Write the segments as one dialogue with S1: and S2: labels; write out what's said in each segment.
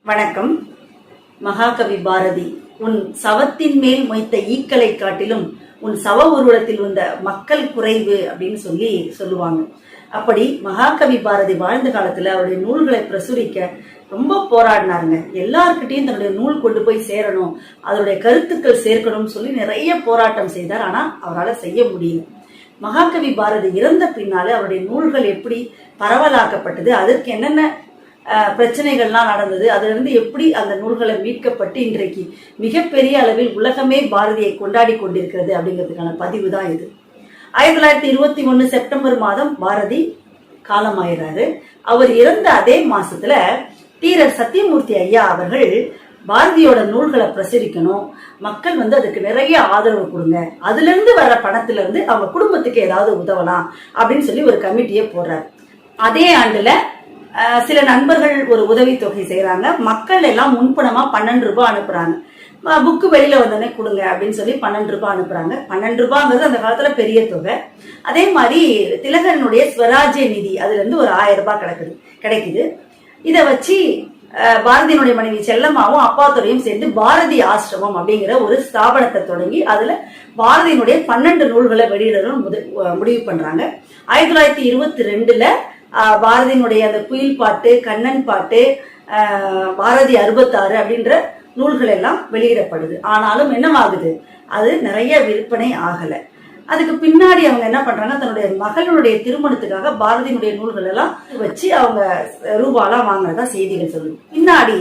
S1: வணக்கம். மகாகவி பாரதி, உன் சவத்தின் மேல் மொய்த்த ஈக்களை காட்டிலும் உன் சவ உருவத்தில் வந்த மக்கள் குறைவு அப்படின்னு சொல்லுவாங்க. அப்படி மகாகவி பாரதி வாழ்ந்த காலத்துல அவருடைய நூல்களை பிரசுரிக்க ரொம்ப போராடினாருங்க. எல்லார்கிட்டையும் தன்னுடைய நூல் கொண்டு போய் சேரணும், அதனுடைய கருத்துக்கள் சேர்க்கணும்னு சொல்லி நிறைய போராட்டம் செய்தார். ஆனா அவரால் செய்ய முடியல. மகாகவி பாரதி இறந்த பின்னாலே அவருடைய நூல்கள் எப்படி பரவலாக்கப்பட்டது, அதற்கு என்னென்ன பிரச்சனைகள்லாம் நடந்தது, அதுல இருந்து எப்படி அந்த நூல்களை மீட்கப்பட்டு இன்றைக்கு மிகப்பெரிய அளவில் உலகமே பாரதியை கொண்டாடி கொண்டிருக்கிறது அப்படிங்கிறதுக்கான பதிவு தான் இது. 1921 செப்டம்பர் மாதம் பாரதி காலமாயிறாரு. அவர் இறந்த அதே மாசத்துல தீரர் சத்தியமூர்த்தி ஐயா அவர்கள் பாரதியோட நூல்களை பிரசுரிக்கணும், மக்கள் அதுக்கு நிறைய ஆதரவு கொடுங்க, அதுல இருந்து வர பணத்துல இருந்து அவங்க குடும்பத்துக்கு ஏதாவது உதவலாம் அப்படின்னு சொல்லி ஒரு கமிட்டியை போடுறாரு. அதே ஆண்டுல சில நண்பர்கள் ஒரு உதவி தொகை செய்யறாங்க. மக்கள் எல்லாம் முன்பணமா 12 ரூபாய் அனுப்புறாங்க. புக்கு வெளியில வந்தோடனே கொடுங்க அப்படின்னு சொல்லி 12 ரூபாய் அனுப்புறாங்க. 12 ரூபாங்கிறது அந்த காலத்துல பெரிய தொகை. அதே மாதிரி திலகனுடைய ஸ்வராஜ்ய நிதி, அதுல இருந்து ஒரு 1000 ரூபாய் கிடைக்குது. இதை வச்சு பாரதியினுடைய மனைவி செல்லம்மாவும் அப்பாத்துறையும் சேர்ந்து பாரதி ஆசிரமம் அப்படிங்கிற ஒரு ஸ்தாபனத்தை தொடங்கி அதுல பாரதியினுடைய 12 நூல்களை வெளியிடணும்னு முடிவு பண்றாங்க. 1922ல பாரதியினுடைய அந்த குயில் பாட்டு, கண்ணன் பாட்டு, பாரதி 66 அப்படின்ற நூல்கள் எல்லாம் வெளியிடப்படுது. ஆனாலும் என்னவாகுது, அது நிறைய விற்பனை ஆகல. அதுக்கு பின்னாடி அவங்க என்ன பண்றாங்க, தன்னுடைய மகளுடைய திருமணத்துக்காக பாரதியினுடைய நூல்கள் எல்லாம் வச்சு அவங்க ரூபாலாம் வாங்கினதா செய்திகள் சொல்லுது. பின்னாடி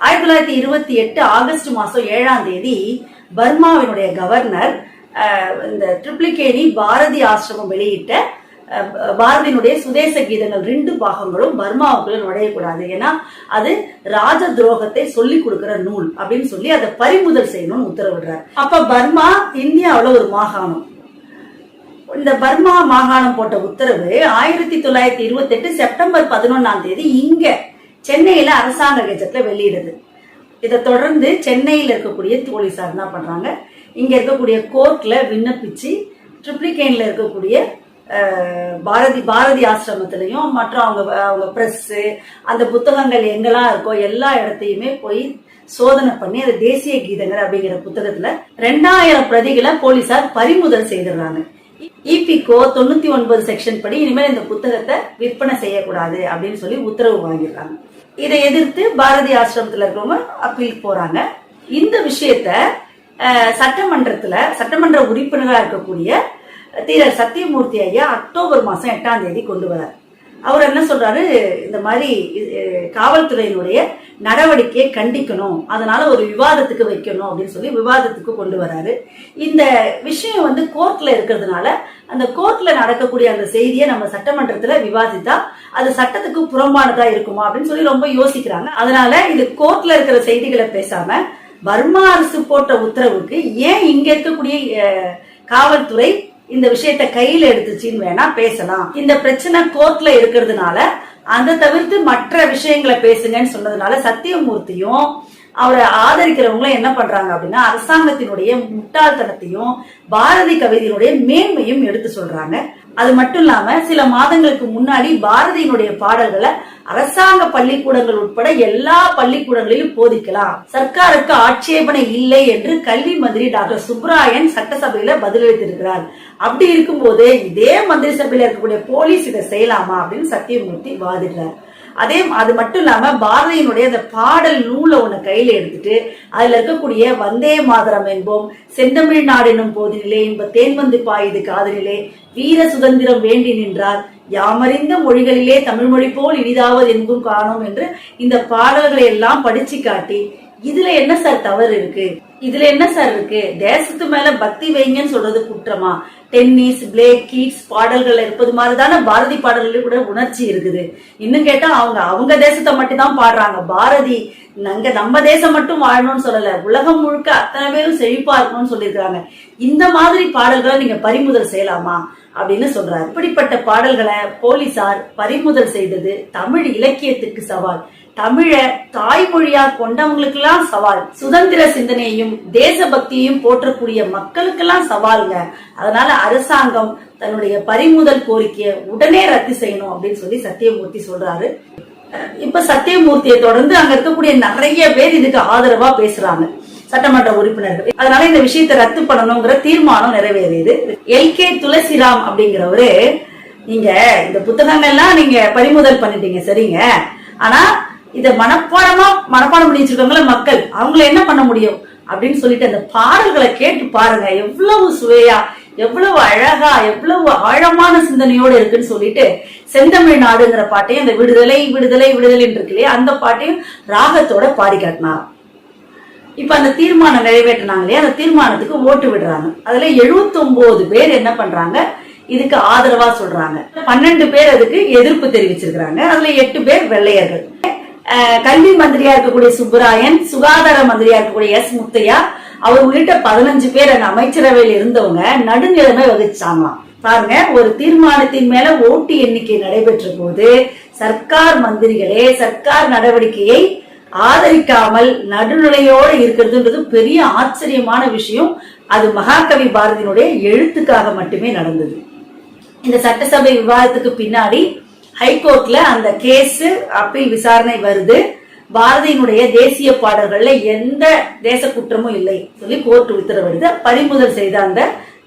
S1: 1928 ஆகஸ்ட் மாசம் 7ஆம் தேதி பர்மாவினுடைய கவர்னர் இந்த ட்ரிப்ளிகேணி பாரதி ஆசிரமம் வெளியிட்ட பாரதியினுடைய சுதேச கீதங்கள் 2 பாகங்களும் பர்மாவுக்குள்ள நுழையக்கூடாது, ஏன்னா அது ராஜ துரோகத்தை சொல்லி கொடுக்கிற நூல் அப்படின்னு சொல்லி அதை பறிமுதல் செய்யணும்னு உத்தரவிடுறார். அப்ப பர்மா இந்தியாவுல ஒரு மாகாணம். இந்த பர்மா மாகாணம் போட்ட உத்தரவு 1928 செப்டம்பர் 11ஆம் தேதி இங்க சென்னையில அரசாங்க கெஜெட்ல வெளியிடுது. இதை தொடர்ந்து சென்னையில இருக்கக்கூடிய போலீசார் என்ன பண்றாங்க, இங்க இருக்கக்கூடிய கோர்ட்ல விண்ணப்பிச்சு ட்ரிப்ளிகேன்ல இருக்கக்கூடிய பாரதி ஆசிரமத்திலையும் மற்ற அவங்க பிரஸ், அந்த புத்தகங்கள் எங்கெல்லாம் இருக்கோ எல்லா இடத்தையுமே போய் சோதனை பண்ணி அது தேசிய கீதங்கள் அப்படிங்கிற புத்தகத்துல 2000 பிரதிகளை போலீசார் பறிமுதல் செய்திடுறாங்க. இபிகோ 99 செக்ஷன் படி இனிமேல் இந்த புத்தகத்தை விற்பனை செய்யக்கூடாது அப்படின்னு சொல்லி உத்தரவு வாங்கிடுறாங்க. இதை எதிர்த்து பாரதி ஆசிரமத்துல இருக்கவங்க அப்பீல் போறாங்க. இந்த விஷயத்த சட்டமன்ற உறுப்பினராக இருக்கக்கூடிய தீரர் சத்தியமூர்த்தி ஐயா அக்டோபர் மாசம் 8ஆம் தேதி கொண்டு வரார். அவர் என்ன சொல்றாரு, இந்த மாதிரி காவல்துறையினுடைய நடவடிக்கையை கண்டிக்கணும், அதனால ஒரு விவாதத்துக்கு வைக்கணும் அப்படின்னு சொல்லி விவாதத்துக்கு கொண்டு வராரு. இந்த விஷயம் கோர்ட்ல இருக்கிறதுனால அந்த கோர்ட்ல நடக்கக்கூடிய அந்த செய்தியை நம்ம சட்டமன்றத்துல விவாதித்தா அது சட்டத்துக்கு புறம்பானதா இருக்குமா அப்படின்னு சொல்லி ரொம்ப யோசிக்கிறாங்க. அதனால இது கோர்ட்ல இருக்கிற செய்திகளை பேசாம பர்மா அரசு போட்ட உத்தரவுக்கு ஏன் இங்க இருக்கக்கூடிய காவல்துறை இந்த விஷயத்த கையில எடுத்துச்சின்னு வேணா பேசலாம். இந்த பிரச்சனை கோர்ட்ல இருக்கிறதுனால அந்த தவிர்த்து மற்ற விஷயங்களை பேசுங்கன்னு சொன்னதுனால சத்தியமூர்த்தியும் அவரை ஆதரிக்கிறவங்களும் என்ன பண்றாங்க அப்படின்னா அரசாங்கத்தினுடைய முட்டாள்தனத்தையும் பாரதி கவிதையினுடைய மேன்மையும் எடுத்து சொல்றாங்க. அது மட்டும் இல்லாம சில மாதங்களுக்கு முன்னாடி பாரதியினுடைய பாடல்களை அரசாங்க பள்ளிக்கூடங்கள் உட்பட எல்லா பள்ளிக்கூடங்களிலும் போதிக்கலாம், சர்க்காருக்கு ஆட்சேபனை இல்லை என்று கல்வி மந்திரி டாக்டர் சுப்ராயன் சட்டசபையில பதிலளித்திருக்கிறார். அப்படி இருக்கும்போது இதே மந்திரி சபையில இருக்கக்கூடிய போலீஸ் இதை செய்யலாமா அப்படின்னு சத்தியமூர்த்தி வாதிடுறார். அது மட்டும் இல்லாம பாரதியினுடைய அந்த பாடல் நூலை ஒண்ணு கையில எடுத்துட்டு அதுல இருக்கக்கூடிய வந்தே மாதரம் என்போம், செந்தமிழ் நாடெனும் போதினிலே இன்ப தேன்வந்து பாயுது காதலிலே, வீர சுதந்திரம் வேண்டி நின்றார், யாமறிந்த மொழிகளிலே தமிழ் மொழி போல் இனிதாவது எங்கும் காணோம் என்று இந்த பாடல்களை எல்லாம் படிச்சு காட்டி இதுல என்ன சார் தவறு இருக்கு, இதுல என்ன சார் இருக்கு, தேசத்து மேல பக்தி வைங்கன்னு சொல்றது குற்றமா, டென்னிஸ் பிளேக் கீட்ஸ் பாடல்கள் இருப்பது மாதிரிதானே பாரதி பாடல்கள் கூட உணர்ச்சி இருக்குது. இன்னும் கேட்டா அவங்க தேசத்தை மட்டும் தான் பாடுறாங்க. பாரதி நம்ம தேசம் மட்டும் வாழணும்னு சொல்லல, உலகம் முழுக்க அத்தனை பேரும் செழிப்பா இருக்கணும்னு சொல்லியிருக்காங்க. இந்த மாதிரி பாடல்களை நீங்க பறிமுதல் செய்யலாமா அப்படின்னு சொல்றாரு. இப்படிப்பட்ட பாடல்களை போலீசார் பறிமுதல் செய்தது தமிழ் இலக்கியத்துக்கு சவால், தமிழ தாய்மொழியா கொண்டவங்களுக்கு எல்லாம் சவால், சுதந்திர சிந்தனையையும் தேசபக்தியையும் போற்றக்கூடிய மக்களுக்கெல்லாம் சவாலுங்க. அதனால அரசாங்கம் தன்னுடைய பறிமுதல் கோரிக்கையை உடனே ரத்து செய்யணும் அப்படின்னு சொல்லி சத்தியமூர்த்தி சொல்றாரு. இப்ப சத்தியமூர்த்தியை தொடர்ந்து அங்க இருக்கக்கூடிய நிறைய பேர் இதுக்கு ஆதரவா பேசுறாங்க, சட்டமன்ற உறுப்பினர்கள். அதனால இந்த விஷயத்தை ரத்து பண்ணணுங்கிற தீர்மானம் நிறைவேறியது. எல்கே துளசிராம் அப்படிங்கிறவரு, நீங்க இந்த புத்தகங்கள்லாம் நீங்க பறிமுதல் பண்ணிட்டீங்க சரிங்க, ஆனா இத மனப்பாடம் பண்ணி வச்சிருக்காங்கள மக்கள், அவங்கள என்ன பண்ண முடியும் அப்படின்னு சொல்லிட்டு அந்த பாடல்களை கேட்டு பாருங்க, எவ்வளவு சுவையா, எவ்வளவு அழகா, எவ்வளவு ஆழமான சிந்தனையோடு இருக்குன்னு சொல்லிட்டு செந்தமிழ் நாடுங்கிற பாட்டையும் அந்த விடுதலை விடுதலை விடுதலை இருக்கு இல்லையா, அந்த பாட்டையும் ராகத்தோட பாடி காட்டினார். இப்ப அந்த தீர்மானம் நிறைவேற்றினாங்க இல்லையா, அந்த தீர்மானத்துக்கு ஓட்டு விடுறாங்க. அதுல 79 பேர் என்ன பண்றாங்க, இதுக்கு ஆதரவா சொல்றாங்க. 12 பேர் அதுக்கு எதிர்ப்பு தெரிவிச்சிருக்கிறாங்க. அதுல 8 பேர் வெள்ளையர்கள். கல்வி மந்திரியா இருக்கக்கூடிய சுப்பராயன், சுகாதார மந்திரியா இருக்கக்கூடிய எஸ் முத்தையா, அவர் உள்ளிட்ட 15 பேர் அங்க அமைச்சரவையில் இருந்தவங்க நடுநிலைமை வகிச்சாங்களாம். பாருங்க, ஒரு தீர்மானத்தின் மேல ஓட்டு எண்ணிக்கை நடைபெற்ற போது சர்க்கார் மந்திரிகளே சர்க்கார் நடவடிக்கையை ஆதரிக்காமல் நடுநிலையோடு இருக்கிறதுன்றது பெரிய ஆச்சரியமான விஷயம். அது மகாகவி பாரதியினுடைய எழுத்துக்காக மட்டுமே நடந்தது. இந்த சட்டசபை விவாதத்துக்கு பின்னாடி ஹைகோர்ட்ல அந்த கேஸ் அப்பீல் விசாரணை வருது. பாரதியினுடைய தேசிய பாடல்கள்ல எந்த தேச குற்றமும் இல்லை சொல்லி கோர்ட் உத்தரவிடுது. பறிமுதல் செய்த அந்த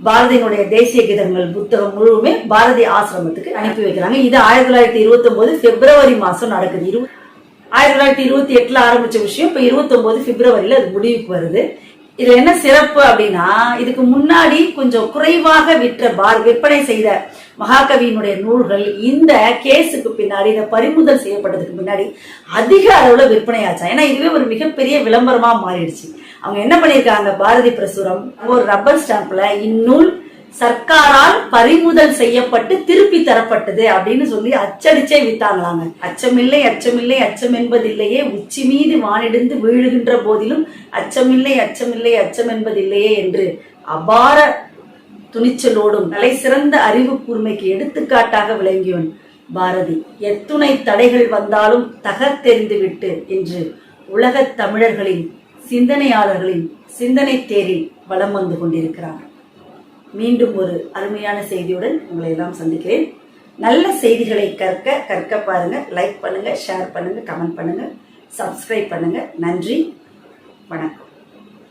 S1: பாரதியினுடைய தேசிய கீதங்கள் புத்தகம் முழுவதுமே பாரதி ஆசிரமத்துக்கு அனுப்பி வைக்கிறாங்க. இது 1929 பிப்ரவரி மாசம் நடக்குது. 1928 ஆரம்பிச்ச விஷயம் இப்ப 29 பிப்ரவரியில அது முடிவுக்கு வருது. இதுல என்ன சிறப்பு அப்படின்னா, இதுக்கு முன்னாடி கொஞ்சம் குறைவாக விற்பனை செய்த மகாகவியினுடைய நூல்கள் இந்த கேஸுக்கு பின்னாடி, இந்த பறிமுதல் செய்யப்பட்டதுக்கு பின்னாடி அதிக அளவுல விற்பனை ஆச்சா. ஏன்னா இதுவே ஒரு மிகப்பெரிய விளம்பரமா மாறிடுச்சு. அவங்க என்ன பண்ணிருக்காங்க, பாரதி பிரசுரம் ஒரு ரப்பர் ஸ்டாம்ப்ல இந்நூல் சர்க்காரால் பறிமுதல் செய்யப்பட்டு திருப்பி தரப்பட்டது அப்படின்னு சொல்லி அச்சடிச்சே வித்தாங்களாங்க. அச்சமில்லை அச்சமில்லை அச்சம் என்பதில்லையே, உச்சி மீது வானிடிந்து வீழுகின்ற போதிலும் அச்சமில்லை அச்சமில்லை அச்சம் என்பதில்லையே என்று அபார துணிச்சலோடும் தலை சிறந்த அறிவு கூர்மைக்கு எடுத்துக்காட்டாக விளங்கியவன் பாரதி. எத்துணை தடைகள் வந்தாலும் தகர்த்தெறிந்து விட்டு என்று உலகத் தமிழர்களின் சிந்தனையாளர்களின் சிந்தனை தேரில் வலம் வந்து கொண்டிருக்கிறார். மீண்டும் ஒரு அருமையான செய்தியுடன் உங்களை எல்லாம் சந்திக்கிறேன். நல்ல செய்திகளை கற்க பாருங்க. லைக் பண்ணுங்க, ஷேர் பண்ணுங்க, கமெண்ட் பண்ணுங்க, சப்ஸ்கிரைப் பண்ணுங்க. நன்றி, வணக்கம்.